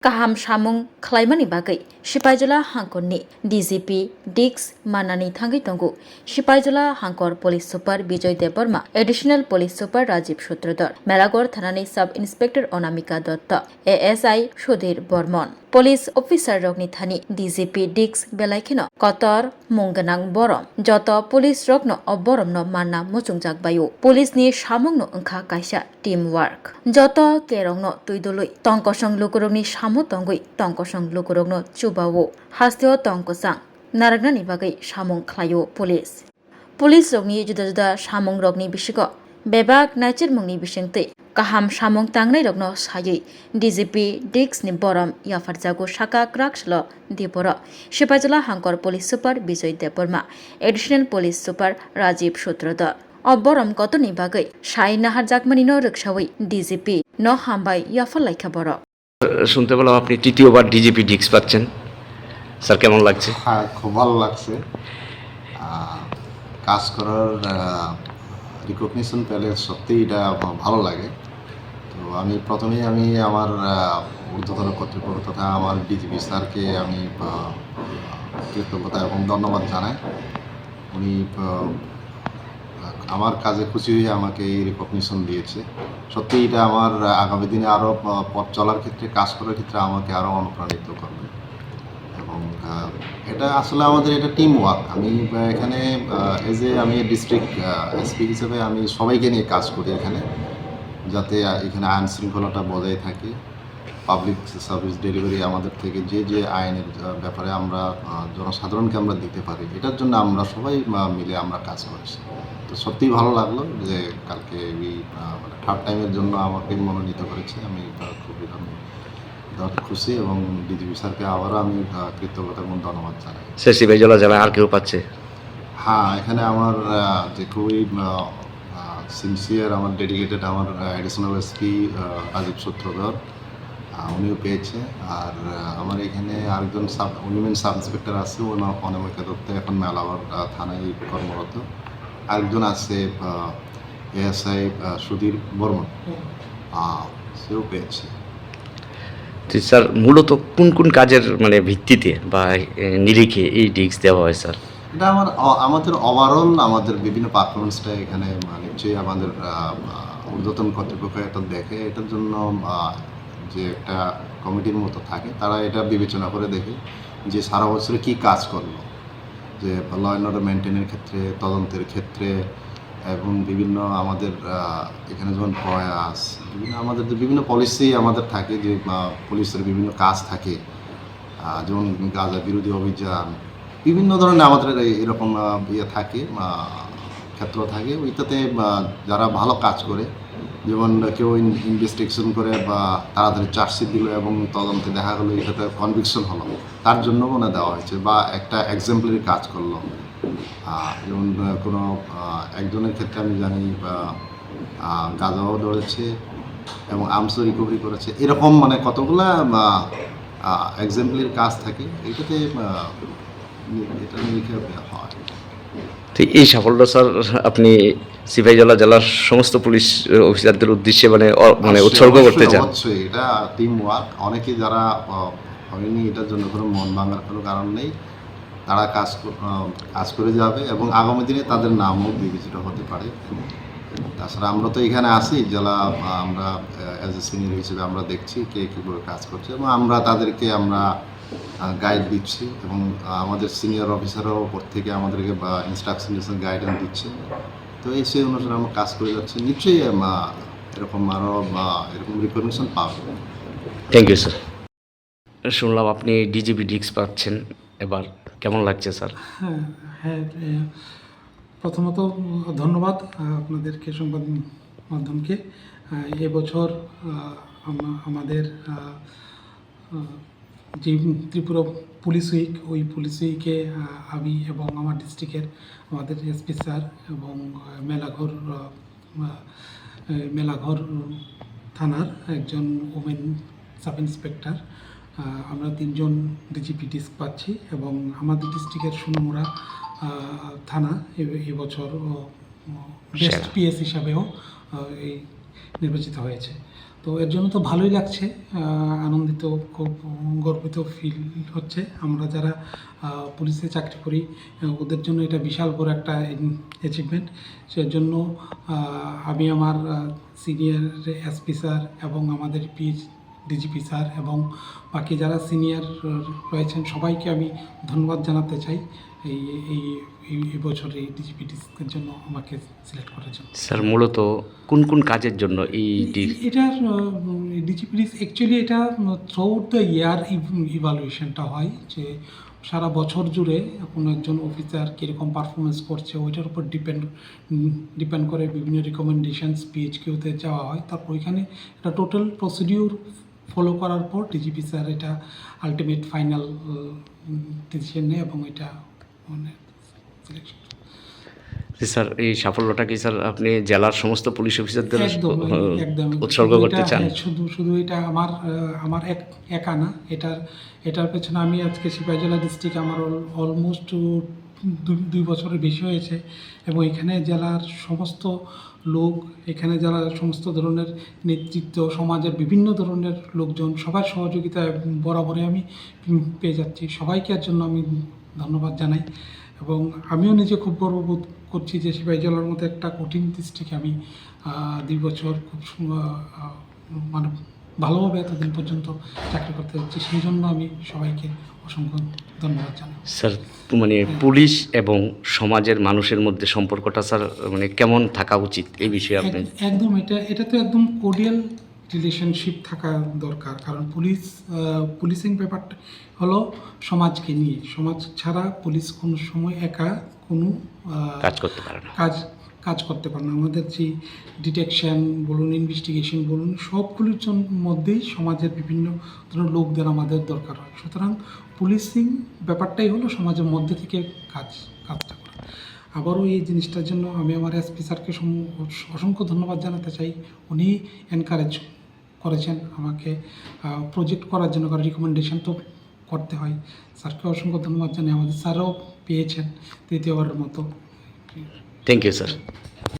Kaham Shamung Klaimani Bagai, Shipajola Hankorni, DGP, Dix, Manani Thangi Tongu, Shipajola Hankor Police Super Bijoy Deborma, Additional Police Super Rajib Shutradar, Melagor Thanani Sub Inspector Onamika Dotta, ASI Shodhir Bormon, Police Officer Rogni Thani, DGP Dix Belaikino, Kotor, Munganang Borom, Joto Police Rogno or Boromno Manna Muchungjak Bayu, Police ni Shamungno Unka Kaisha, Teamwork, Joto Kerongno Tuidului, Tonkosong Lukuroni Shamu Tongui, Tonkosong Lukurogno Chubawo, Hastio Tonkosang, Naragnani Bagai Shamung Klayo Police. Police Rogni Juda Shamung Rogni Bishiko, Bebak Nature Mungni Bishente, Kaham Shamung Tangnai Rogno Sayi, DGP Dix ni Borom Yafarzago Shaka Krakshlo Dipora, Shipajala Hankor Police Super Bijoy Deborma, Additional Police Super Rajib Shutroda. Borom Kotoni Bagai, Shai Nahar Jakmanino Rikshawi, DGP, no Hambai Yafal like a boro. শুনতে পেলাম আপনি তৃতীয়বার DGP ডিক্স পাচ্ছেন sir কেমন লাগছে? হ্যাঁ, খুব ভালো লাগছে। কাজ করার রিকগনিশন পেলে সত্যিই এটা ভালো লাগে। তো আমি প্রথমেই আমার ঊর্ধ্বতন কর্তৃপক্ষ তথা আমার ডিজিপি স্যারকে আমি কৃতজ্ঞতা এবং ধন্যবাদ জানাই। উনি আমার কাজে খুশি হয়ে আমাকে এই রিকগনিশন দিয়েছে। সত্যি এটা আমার আগামী দিনে আরও পথ চলার ক্ষেত্রে, কাজ করার ক্ষেত্রে আমাকে আরও অনুপ্রাণিত করবে। এবং এটা আসলে আমাদের এটা টিম ওয়ার্ক। আমি এখানে আমি ডিস্ট্রিক্ট এসপি হিসেবে আমি সবাইকে নিয়ে কাজ করি এখানে, যাতে এখানে আইন শৃঙ্খলাটা বজায় থাকে। পাবলিক সার্ভিস ডেলিভারি আমাদের থেকে যে আইনের ব্যাপারে আমরা জনসাধারণকে আমরা দিতে পারি, এটার জন্য আমরা সবাই মিলে আমরা কাজ করছি। তো সত্যিই ভালো লাগলো যে কালকে এই থার্ড টাইমের জন্য আমাকে মনোনীত করেছে। আমি খুবই খুশি এবং ডিজিপি স্যারকে আবারও আমি কৃতজ্ঞতা এবং ধন্যবাদ জানাই। সিপাহীজলা জেলায় আর কেউ পাচ্ছে? হ্যাঁ, এখানে আমার যে খুবই সিনসিয়ার, আমার ডেডিকেটেড আমার অ্যাডিশনাল এসপি রাজীব সূত্রধর, উনিও পেয়েছে। আর আমার এখানে আরেকজন উইমেন সাব ইন্সপেক্টর আছে, অনামিকা দত্ত, এখন মেলাগড় থানায় কর্মরত। আরেকজন আছে এএসআই সুধীর বর্মন, সেও পেয়েছে। স্যার মূলত কোন কোন কাজের ভিত্তিতে বা নিরিখে এই ডিক্স দেওয়া হয় স্যার? এটা আমাদের ওভারঅল আমাদের বিভিন্ন পারফরমেন্সটা এখানে নিশ্চয়ই আমাদের ঊর্ধ্বতন কর্তৃপক্ষ এটা দেখে। এটার জন্য যে একটা কমিটির মতো থাকে, তারা এটা বিবেচনা করে দেখে যে সারা বছরে কী কাজ করলো, যে ল অ্যান্ড অর্ডার মেনটেনের ক্ষেত্রে, তদন্তের ক্ষেত্রে, এবং বিভিন্ন আমাদের এখানে যেমন প্রয়াস, আমাদের যে বিভিন্ন পলিসি আমাদের থাকে, যে পুলিশের বিভিন্ন কাজ থাকে, যেমন গাঁজা বিরোধী অভিযান, বিভিন্ন ধরনের আমাদের এরকম থাকে, ক্ষেত্র থাকে। ওইটাতে যারা ভালো কাজ করে, যেমন কেউ ইনভেস্টিগেশন করে বা তাড়াতাড়ি চার্জশিট দিল এবং তদন্তে দেখা গেলো এটাতে কনভিকশন হলো, তার জন্য দেওয়া হয়েছে। বা একটা এক্সাম্পলারি কাজ করলো, যেমন কোনো একজনের ক্ষেত্রে আমি জানি গাঁজাও ধরেছে এবং আর্মসও রিকভারি করেছে। এরকম কতগুলা এক্সাম্পলারি কাজ থাকে, এটাতে এটা লিখে হয়। তো এই সাফল্য স্যার আপনি সিপাহীজলা জেলার সমস্ত পুলিশ অফিসারদের উদ্দেশ্যে উৎসর্গ করতে চান? অবশ্যই, এটা টিম ওয়ার্ক। অনেকে যারা হয়নি, এটার জন্য কোনো মন ভাঙার কোনো কারণ নেই। তারা কাজ করে যাবে এবং আগামী দিনে তাদের নামও বিবেচিত হতে পারে। তাছাড়া আমরা তো এখানে আসি জেলা, আমরা অ্যাজ এ সিনিয়র হিসেবে আমরা দেখছি কে কীভাবে কাজ করছে এবং আমরা তাদেরকে গাইড দিচ্ছি এবং আমাদের সিনিয়র অফিসারও ওপর থেকে আমাদেরকে ইনস্ট্রাকশন দিচ্ছেন, গাইডেন্স দিচ্ছে। তো সেই অনুসারে আমরা কাজ করে যাচ্ছি। নিশ্চয়ই এরকম আরও এরকম রিকগনিশন পাবে। Thank you sir. শুনলাম আপনি ডিজিপি ডিক্স পাচ্ছেন, এবার কেমন লাগছে স্যার? হ্যাঁ, প্রথমত ধন্যবাদ আপনাদেরকে, সংবাদ মাধ্যমকে। এবছর আমাদের যে ত্রিপুরা পুলিশ উইক, ওই পুলিশ উইকে আমি এবং আমার ডিস্ট্রিক্টের আমাদের এসপি স্যার এবং মেলাঘর থানার একজন ওমেন সাব ইন্সপেক্টর, আমরা 3 জন ডিজিপি ডিস্ক পাচ্ছি এবং আমাদের ডিস্ট্রিক্টের সোনামুড়া থানা এবছর বেস্ট পিএস হিসাবেও নির্বাচিত হয়েছে। তো এর জন্য তো ভালোই লাগছে, আনন্দিত, খুব গর্বিত ফিল হচ্ছে। আমরা যারা পুলিশে চাকরি করি ওদের জন্য এটা বিশাল বড় একটা অ্যাচিভমেন্ট। সেজন্য আমি আমার সিনিয়র এসপি স্যার এবং আমাদের ডিজিপি স্যার এবং বাকি যারা সিনিয়র রয়েছেন সবাইকে আমি ধন্যবাদ জানাতে চাই এই এই এই বছর এই ডিজিপি ডিস্কের জন্য আমাকে সিলেক্ট করার জন্য। স্যার মূলত কোন কোন কাজের জন্য এই এটার ডিজিপিডিস অ্যাকচুয়ালি এটা থ্রু আউট দ্য ইয়ার ইভালুয়েশনটা হয়, যে সারা বছর জুড়ে কোনো একজন অফিসার কীরকম পারফরমেন্স করছে ওইটার উপর ডিপেন্ড করে বিভিন্ন রিকমেন্ডেশনস পিএইচকিউতে যাওয়া হয়। তারপর ওইখানে একটা টোটাল প্রসিডিউর ফলো করার পর ডিজিপি স্যার এটা আলটিমেট ফাইনাল ডিসিশন নেয় এবং এটা মানে সিলেকশন। স্যার এই সাফল্যটা কি স্যার আপনি জেলার সমস্ত পুলিশ অফিসারদের একদম উৎসর্গ করতে চান? শুধু এটা আমার একা না, এটার পেছনে আমি আজকে সিপাহীজলা ডিস্ট্রিক্ট আমার অলমোস্ট 2 বছরের বেশি হয়েছে এবং এখানে জেলার সমস্ত লোক, এখানে যারা সমস্ত ধরনের নেতৃত্ব, সমাজের বিভিন্ন ধরনের লোকজন সবার সহযোগিতায় বরাবরই আমি পেয়ে যাচ্ছি। সবাইকে এর জন্য আমি ধন্যবাদ জানাই এবং আমিও নিজে খুব গর্ববোধ করছি যে সিপাহীজলার মতো একটা কঠিন ডিস্ট্রিক্টে আমি 2 বছর খুব মানে ভালোভাবে এতদিন পর্যন্ত চাকরি করতে যাচ্ছি। সেই জন্য আমি সবাইকে অসংখ্য ধন্যবাদ জানাই। স্যার মানে পুলিশ এবং সমাজের মানুষের মধ্যে সম্পর্কটা স্যার মানে কেমন থাকা উচিত এই বিষয়ে আপনি? একদম এটা তো একদম কোর্ডিয়াল রিলেশনশিপ থাকা দরকার, কারণ পুলিশিং ব্যাপারটা হলো সমাজকে নিয়ে। সমাজ ছাড়া পুলিশ কোনো সময় একা কোনো কাজ করতে পারে না, কাজ করতে পারে না। আমাদের যে ডিটেকশন বলুন, ইনভেস্টিগেশন বলুন, সবগুলির মধ্যেই সমাজের বিভিন্ন ধরনের লোকদের আমাদের দরকার হয়। সুতরাং পুলিশিং ব্যাপারটাই হলো সমাজের মধ্যে থেকে কাজটা করা। আবারও এই জিনিসটার জন্য আমি আমার এসপি স্যারকে অসংখ্য ধন্যবাদ জানাতে চাই। উনি এনকারেজ করেছেন আমাকে প্রজেক্ট করার জন্য, কারণ রিকমেন্ডেশন তো করতে হয়। স্যারকে অসংখ্য ধন্যবাদ জানাই। আমাদের স্যারও পেয়েছেন তৃতীয়বারের মতো। Thank you sir.